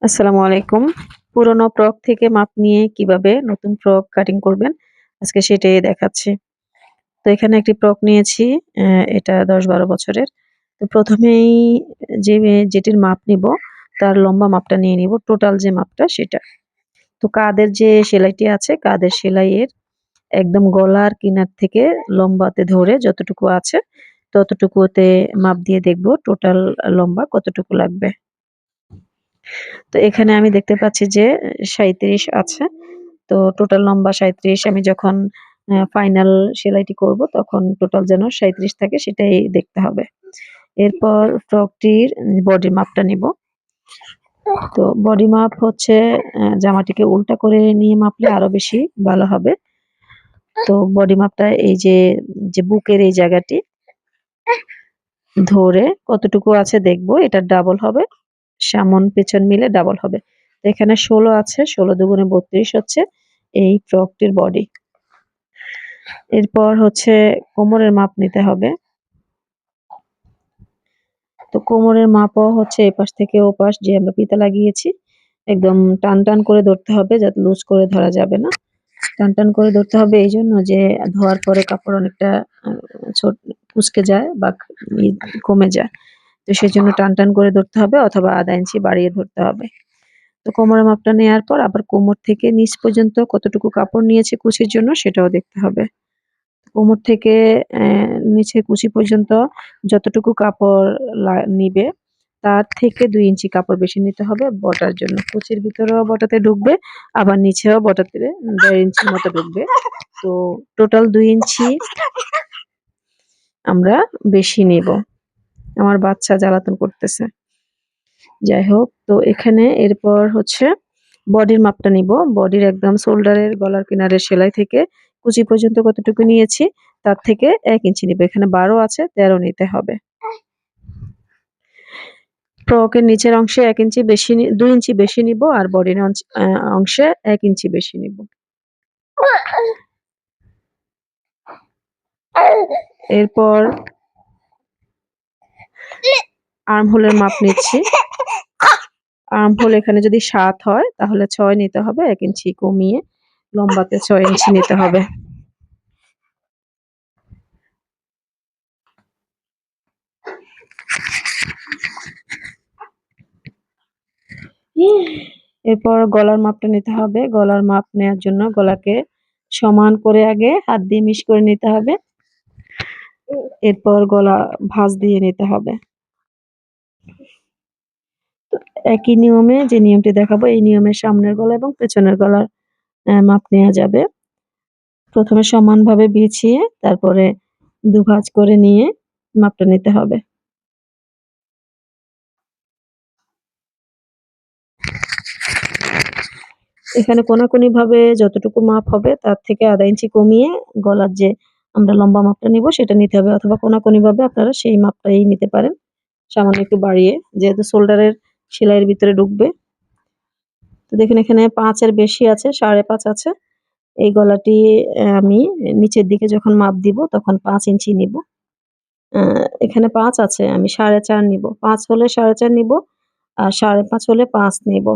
আসসালামু আলাইকুম। পুরোনো ফ্রক থেকে মাপ নিয়ে কিভাবে নতুন ফ্রক কাটিং করবেন, আজকে সেটাই দেখাচ্ছি। তো এখানে একটি ফ্রক নিয়েছি, এটা ১০-১২ বছরের। তো ১ম এই যেটির মাপ নিবো, তার লম্বা মাপটা নিয়ে নিবো, টোটাল যে মাপটা সেটা। তো কাঁধের যে সেলাইটি আছে, কাঁধের সেলাইয়ের একদম গলার কিনার থেকে লম্বাতে ধরে যতটুকু আছে, ততটুকুতে মাপ দিয়ে দেখবো টোটাল লম্বা কতটুকু লাগবে। তো এখানে আমি দেখতে পাচ্ছি যে ৩৭ আছে। তো টোটাল লম্বা ৩৭। আমি যখন ফাইনাল সেলাইটি করব তখন টোটাল যেন ৩৭ থাকে সেটাই দেখতে হবে। এরপর ফ্রকটির বডি মাপটা নিব। তো বডি মাপ হচ্ছে জামাটিকে উল্টা করে নিয়ে মাপলে আরো বেশি ভালো হবে। তো বডি মাপটা এই যে বুকের এই জায়গাটি ধরে কতটুকু আছে দেখব, এটা ডাবল হবে। সামন পেছন মিলে ডাবল হবে। তো এখানে ১৬ আছে, ১৬ দুগুণে ৩২ হচ্ছে এই ফ্রকটির বডি। এরপর হচ্ছে কোমরের মাপ নিতে হবে। তো কোমরের মাপও হচ্ছে এপাশ থেকে ওপাশ যে আমরা ফিতা লাগিয়েছি, একদম টান করে ধরতে হবে, যাতে লুজ করে ধরা যাবে না। টান করে ধরতে হবে এইজন্য যে ধোয়ার পরে কাপড় অনেকটা আ ছোট কুঁচকে যায় বা কমে যায়। তো সেজন্য টান করে ধরতে হবে অথবা ০.৫ ইঞ্চি বাড়িয়ে ধরতে হবে। তো কোমরের মাপটা নেয়ার পর আবার কোমর থেকে নিচ পর্যন্ত কতটুকু কাপড় নিয়েছে কুচির জন্য সেটাও দেখতে হবে। কোমর থেকে নিচের কুচি পর্যন্ত যতটুকু কাপড় নিবে, তার থেকে ২ ইঞ্চি কাপড় বেশি নিতে হবে বটার জন্য। কুচির ভিতরেও বটাতে ঢুকবে, আবার নিচেও বটাতে ১.৫ ইঞ্চির মতো ঢুকবে। তো টোটাল ২ ইঞ্চি আমরা বেশি নিব। আমার বাচ্চা জ্বালাতন করতেছে। যাই হোক, তো এখানে এরপর হচ্ছে বডির মাপটা নিব। বডির একদম শোল্ডারের গলার কিনারের সেলাই থেকে কুচি পর্যন্ত কতটুকু নিয়েছি, তার থেকে ১ ইঞ্চি নিব। এখানে ১২ আছে, ১৩ নিতে হবে। ফ্রকের নিচের অংশে ১ ইঞ্চি বেশি ২ ইঞ্চি বেশি নিব আর বডির অংশে ১ ইঞ্চি বেশি নিব। এরপর আর্মহোলের মাপ নিচ্ছি। আর্মহোল এখানে যদি ৭ হয় তাহলে ৬ নিতে হবে, ১ ইঞ্চি কমিয়ে লম্বাতে ৬ ইঞ্চি নিতে হবে। এরপর গলার মাপটা নিতে হবে। গলার মাপ নেয়ার জন্য গলাকে সমান করে আগে হাত দিয়ে মিশ করে নিতে হবে। এরপর গলা ভাঁজ দিয়ে নিতে হবে। একই নিয়মে যে নিয়মটি দেখাবো এই নিয়মে সামনের গলা এবং পেছনের গলার মাপ নেয়া যাবে। ১ম এ সমানভাবে বিছিয়ে তারপরে দুভাঁজ করে নিয়ে মাপটা নিতে হবে। এখানে কোনাকুনিভাবে যতটুকু মাপ হবে তার থেকে ০.৫ ইঞ্চি কমিয়ে গলার যে আমরা লম্বা মাপটা নিব সেটা নিতে হবে, অথবা কোনাকুনিভাবে আপনারা সেই মাপটাই নিতে পারেন, সামান্য একটু বাড়িয়ে, যেহেতু শোল্ডারের সেলাইয়ের ভিতরে ঢুকবে। তো দেখুন এখানে ৫ এর বেশি আছে, ৫.৫ আছে। এই গলাটি আমি নিচের দিকে যখন মাপ দিব তখন ৫ ইঞ্চি নিব। এখানে ৫ আছে, আমি ৪.৫ নিব। ৫ হলে ৪.৫ নিব আর ৫.৫ হলে ৫ নিব।